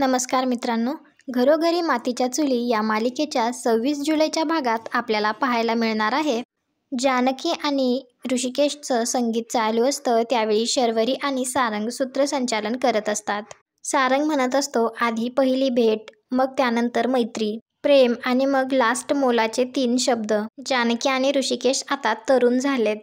नमस्कार मित्रांनो, घरोघरी मातीच्या चुली या मालिकेच्या 26 जुलैच्या भागात आपल्याला पाहायला मिळणार आहे. जानकी आणि ऋषिकेशचं संगीत चालू असतं त्यावेळी शर्वरी आणि सारंग सूत्रसंचालन करत असतात. सारंग म्हणत असतो, आधी पहिली भेट, मग त्यानंतर मैत्री, प्रेम आणि मग लास्ट मोलाचे 3 शब्द. जानकी आणि ऋषिकेश आता तरुण झालेत,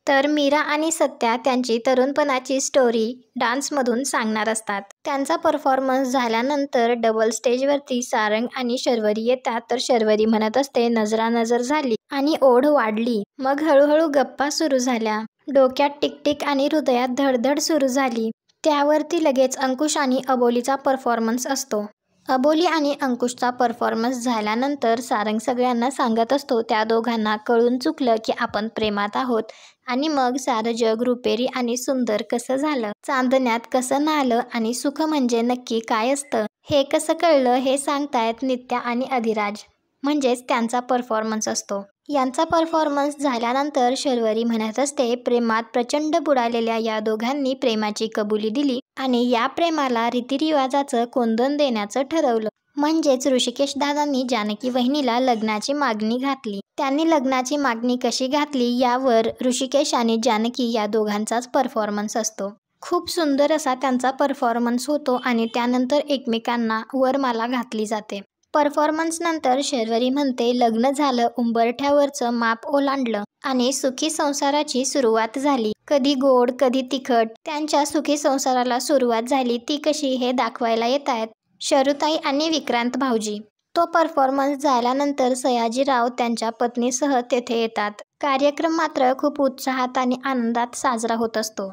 तर मीरा आणि सत्या त्यांची तरुणपणाची स्टोरी डान्समधून सांगणार असतात. त्यांचा परफॉर्मन्स झाल्यानंतर डबल स्टेजवरती सारंग आणि शर्वरी येतात, तर शर्वरी म्हणत असते, नजरानजर झाली आणि ओढ वाढली. मग हळूहळू गप्पा सुरू झाल्या, डोक्यात टिकटिक आणि हृदयात धडधड सुरू झाली. त्यावरती लगेच अंकुश आणि अबोलीचा परफॉर्मन्स असतो. अबोली आणि अंकुशचा परफॉर्मन्स झाल्यानंतर सारंग सगळ्यांना सांगत असतो, त्या दोघांना कळून चुकलं की आपण प्रेमात आहोत आणि मग सारं जग रुपेरी आणि सुंदर कसं झालं, चांदण्यात कसं नालं आणि सुख म्हणजे नक्की काय असतं हे कसं कळलं हे सांगतायत नित्या आणि अधिराज, म्हणजेच त्यांचा परफॉर्मन्स असतो. यांचा परफॉर्मन्स झाल्यानंतर शर्वरी म्हणत असते, प्रेमात प्रचंड बुडालेल्या या दोघांनी प्रेमाची कबुली दिली आणि या प्रेमाला रीतिरिवाजाचं कोंदण देण्याचं ठरवलं. म्हणजेच ऋषिकेश दादांनी जानकी वहिनीला लग्नाची मागणी घातली. त्यांनी लग्नाची मागणी कशी घातली यावर ऋषिकेश आणि जानकी या दोघांचाच परफॉर्मन्स असतो. खूप सुंदर असा त्यांचा परफॉर्मन्स होतो आणि त्यानंतर एकमेकांना वरमाला घातली जाते. परफॉर्मन्स नंतर शर्वरी म्हणते, लग्न झालं, उंबरठ्यावरचं माप ओलांडलं आणि सुखी संसाराची सुरुवात झाली. कधी गोड कधी तिखट त्यांच्या सुखी संसाराला सुरुवात झाली, ती कशी हे दाखवायला येत आहेत शरुताई आणि विक्रांत भाऊजी. तो परफॉर्मन्स झाल्यानंतर सयाजीराव त्यांच्या पत्नीसह तेथे येतात. कार्यक्रम मात्र खूप उत्साहात आणि आनंदात साजरा होत असतो.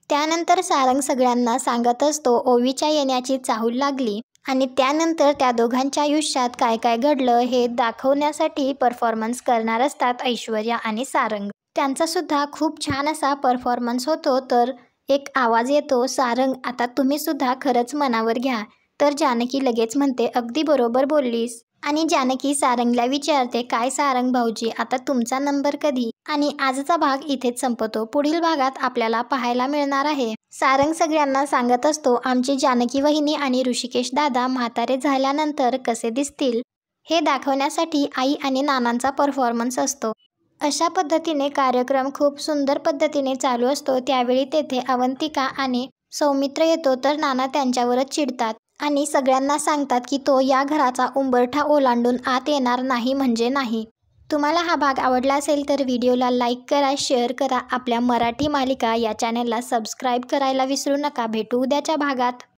त्यानंतर सारंग सगळ्यांना सांगत असतो, ओवीच्या येण्याची चाहूल लागली आणि त्यानंतर त्या दोघांच्या आयुष्यात काय काय घडलं हे दाखवण्यासाठी परफॉर्मन्स करणार असतात ऐश्वर्या आणि सारंग. त्यांचा सुद्धा खूप छान असा परफॉर्मन्स होतो. तर एक आवाज येतो, सारंग आता तुम्ही सुद्धा खरंच मनावर घ्या. तर जानकी लगेच म्हणते, अगदी बरोबर बोललीस. आणि जानकी सारंगला विचारते, काय सारंग भाऊजी, आता तुमचा नंबर कधी? आणि आजचा भाग इथेच संपतो. पुढील भागात आपल्याला पाहायला मिळणार आहे. सारंग सगळ्यांना सांगत असतो, आमची जानकी वहिनी आणि ऋषिकेश दादा म्हातारे झाल्यानंतर कसे दिसतील हे दाखवण्यासाठी आई आणि नानांचा परफॉर्मन्स असतो. अशा पद्धतीने कार्यक्रम खूप सुंदर पद्धतीने चालू असतो. त्यावेळी तेथे अवंतिका आणि सौमित्र येतो, तर नाना त्यांच्यावरच चिडतात आणि सगळ्यांना सांगतात की तो या घराचा उंबरठा ओलांडून आत येणार नाही म्हणजे नाही. तुम्हाला हा भाग आवडला असेल तर व्हिडिओला लाईक करा, शेअर करा. आपल्या मराठी मालिका या चॅनलला सबस्क्राईब करायला विसरू नका. भेटू उद्याच्या भागात.